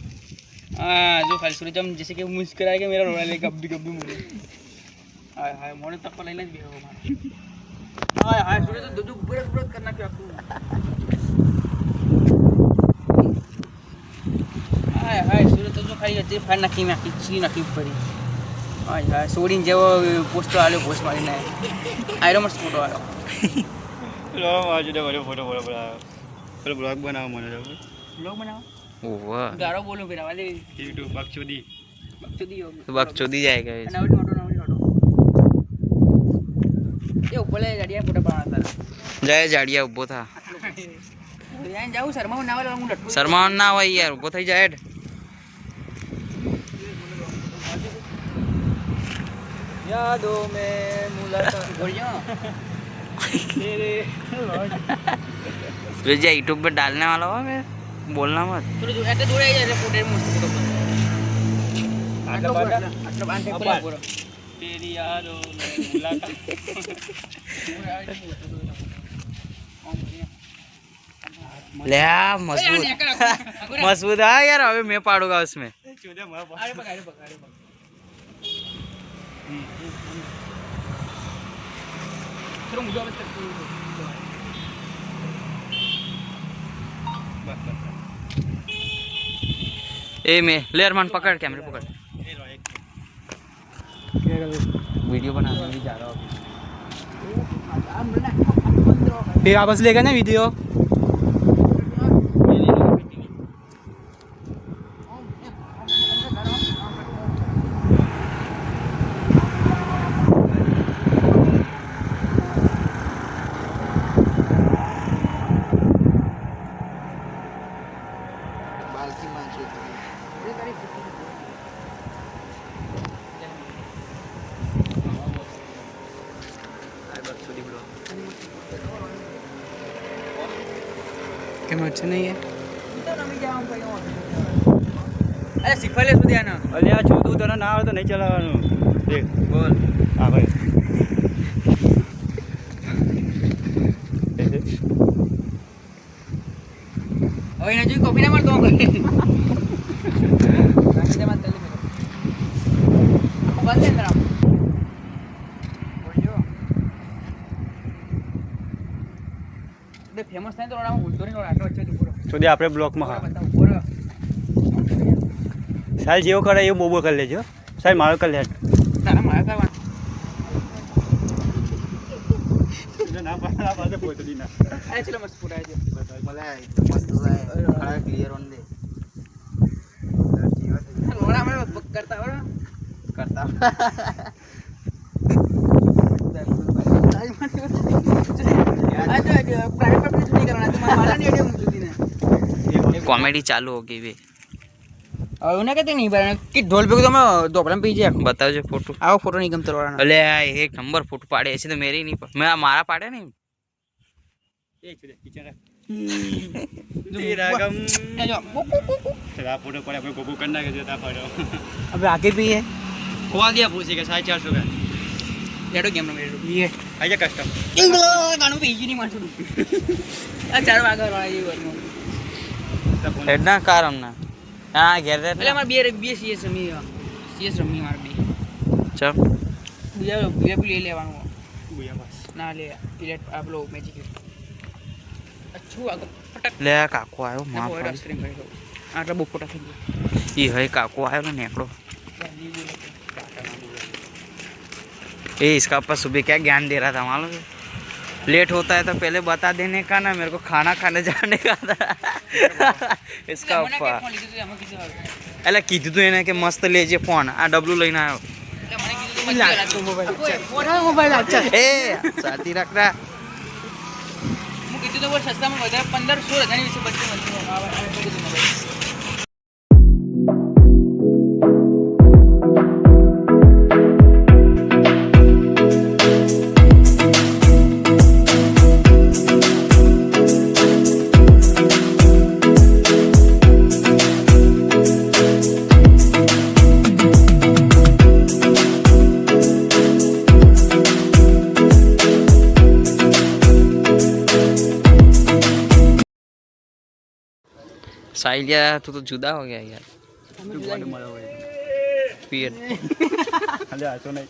जो खाली सूरज हम जैसे कि मुस्कुरा के मेरा रोना ले गब्बी गब्बी मुझे हाय हाय मोने तक को लेने भी हो हाय हाय सूरज तो दो बुरा बुरा करना क्या आपको हाय हाय सूरज तो जो खाली जे फाड़ नाखी में खींची नाखी पड़ी हाय हाय सोडीन जेવો પોસ્ટ આલ્યો પોસ્ટ મારીને આયરો મસ્ત ફોટો આલ્યો લો માજો દે ફોટો બોલો પેલો બ્લોગ બનાવો મને બ્લોગ બનાવો ઓવા ગારો બોલું પેલા વાલે યુટ્યુબ બકચોદી બકચોદી जाएगा ये નવડી નોટો એ ઉપર ગાડીયા ફોટો પાડતા जय जाड़िया उभो था યાર જાઉં શર્મા ના વાળા હું લટકો शर्मा ना હોય यार उभो થઈ જાય यादों में मुलाकात बोलियो तेरे तो जो यूट्यूब पे डालने वाला हो मैं बोलना मत थोड़ी जो ऐसे जोड़े जैसे फोटो मस्त फोटो आटला बांधे पूरा तेरी यादों में मुलाकात ले मजबूत मजबूत है यार अभी मैं पाड़ूंगा उसमें अरे पकड़ चलो मुझे अब तक ए मैं ले अरमान पकड़ कैमरे पकड़ वीडियो बनाने भी जा रहा हूँ फिर वापस लेगा ना वीडियो કેમ છે નહીં है अरे सिखवा ले सुधिया ना અલે આ છોટું તને ના આવે તો નહીં ચલાવવાનું દેખ बोल હા ભાઈ હવે એને જોઈ કોપી ના મારતો રાખી દે મત જલ્દી બંધ અંદર આમ બોલ્યો બે ફેમસ થાય તો ઓડા હું ભૂલતો નહીં આટલો વચ્ચે પૂરો છોડી આપણે બ્લોકમાં હા બતાવ પૂરો સાહેબ જેવો કરે એવું બોબો કરી લેજો સાહેબ મારો કરી લે તારા મારા કરવા ના પાડા પાસે પોતડી ના અરે ચલો મસ્ત ફોટો આવી मला मस्त खड़ा क्लियर ऑन दे लोड़ा में करता हो करता कॉमेडी चालू हो गई वे उन्हें कहते नहीं बना कि ढोल पे तो मैं दोपहर में पीछे बताओ जो फोटो आओ फोटो नहीं कम तोड़ना अरे एक नंबर फोटो पाड़े ऐसे तो मेरे ही नहीं मैं हमारा पाड़े नहीं એક છે કિચન तेरा गम तेरा फोटो पड़े अपने गोगो करना के देता पड़ो अब आगे भी है खोवा दिया पूछे के 450 का लेडो गेम में ये आजा कस्टम गानों पे इजी नहीं मार छोड़ू आ चार वागर वाला ये वर्नो हेडना कारण ना हां घेर दे એટલે માર બે સીએસ રમી માર બે ચલ બીજા બી લઈ લેવાનું बुया बस ના લે ઇલેટ આપલો મેજિક અચ્છું આગળ ફટક ले काको आयो मां ઓર્ડર સ્ટ્રીમ કરી દો આટલા બહુ ફોટા થઈ ગયા ई है काको आयो ना नेकड़ो ए इसका ऊपर सुबह क्या ज्ञान दे रहा था मालूम है लेट होता है तो पहले बता देने का ना, मेरे को खाना खाने जाने का था इसका अप्पा એટલે કીધું તું એને કે મસ્ત લેજે ફોન, આ ડબલું લઈને આવ્યો એ સાથી રાખતા હું કીધું તો સસ્તામાં વધારે 15-16 હજારની વિશે બચે साहिलिया तू तो जुदा हो गया यार તું ગોડ મળ્યો હોય फिर ખાલી આશો નહીં